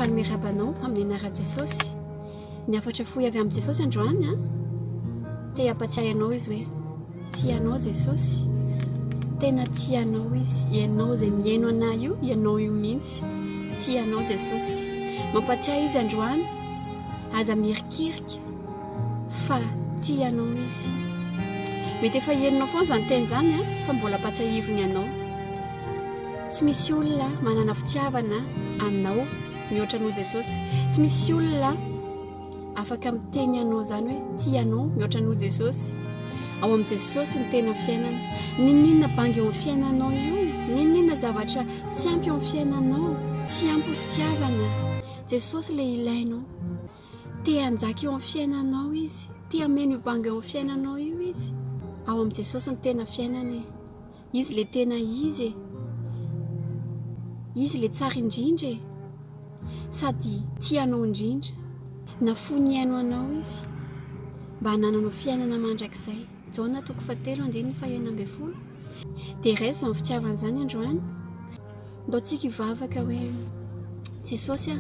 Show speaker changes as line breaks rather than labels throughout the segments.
fanome rabanao amin'ny anaran'i Jesosy. Ny afatra fohy avy amin'ny Jesosy androany te hampatsiahy anao izy hoe tianao Jesosy, tena tianao izy, ianao izay mihaino anahy io, ianao io mihitsy, tianao Jesosy. Mampatsiahy izy androany, aza mirikirika fa tianao izy. Mety efa henonao foana izany teny izany fa mbola ampatsiahiviny ianao. Tsy misy olona manana fitiavana anao mihoatra anao Jesosy. Tsy misy olona afaka miteny anao izany hoe tianao mihoatra anao Jesosy. Ao amin'ny Jesosy ny tena fiainana. Ninona bangy eo amin'ny fiainanao io, ninona zavatra tsy ampy eo amin'ny fiainanao, tsy ampy fitiavana. Jesosy ilay ilainao. Te hanjaka eo amin'ny fiainanao izy, te hameno io bangy eo amin'ny fiainanao io izy. Ao amin'ny Jesosy ny tena fiainana. Izy ilay tena izy. Izy ilay tsara indrindra, sady tianao indrindra. Na fony haino anao izy mba hanananao fiainana mandrakizay. Jaona 3:1-9. Dia iray izany fitiavana izany androany. Ndaontsika hivavaka hoe Jesosy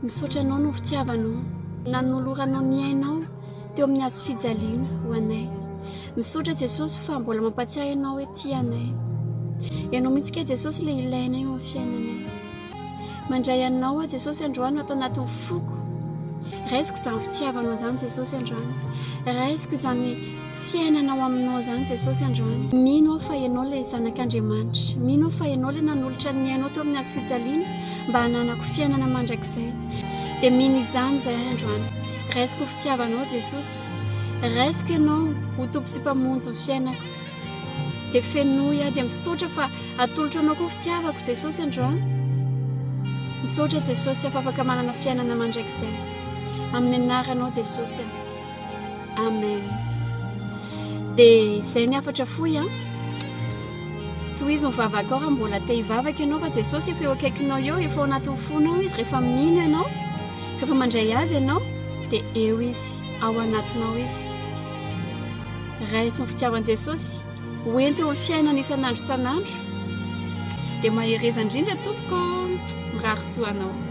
misaotra anao no fitiavanao, nanoloranao ny ainao teo amin'ny hazo fijaliana ho anay. Misaotra Jesosy fa mbola mampatsiahy anao hoe tianay. Ianao mihitsy ke Jesosy ilay ilainay eo amin'ny fiainanay. Mandray anao Jesosy androany atao anatin'ny foko. Raisiko izany fitiavanao izany Jesosy androany. Raisiko izany fiainanao aminao izany Jesosy androany. Mino fa ianao ilay zanak'Andriamanitra. Mino fa ianao ilay nanolotra ny ainao teo amin'ny hazo fijaliana mba hananako fiainana mandrakizay. Dia mino izany izahay androany. Raisiko fitiavanao Jesosy. Raisiko ianao ho tompo sy mpamonjy ny fiainako. Dia fenoy dia misaotra fa atolotra anao koa fitiavako Jesosy androany. Misaotra Jesosy fa afaka manana fiainana mandrakizay. Amin'ny anaranao Jesosy. Amen. Dia izay ny afatra fohy toy izy mivavaka ao raha mbola te hivavaka ianao fa Jesosy efa eo akaikinao eo, efa ao anatin'ny fonao izy. Rehefa mino ianao, rehefa mandray azy ianao, dia eo izy, ao anatinao izy. Raisy ny fitiavan'i Jesosy hoento eo amin'ny fiainana isan'andro isan'andro. Dia mahereza indrindra tompoko mirary soa anao.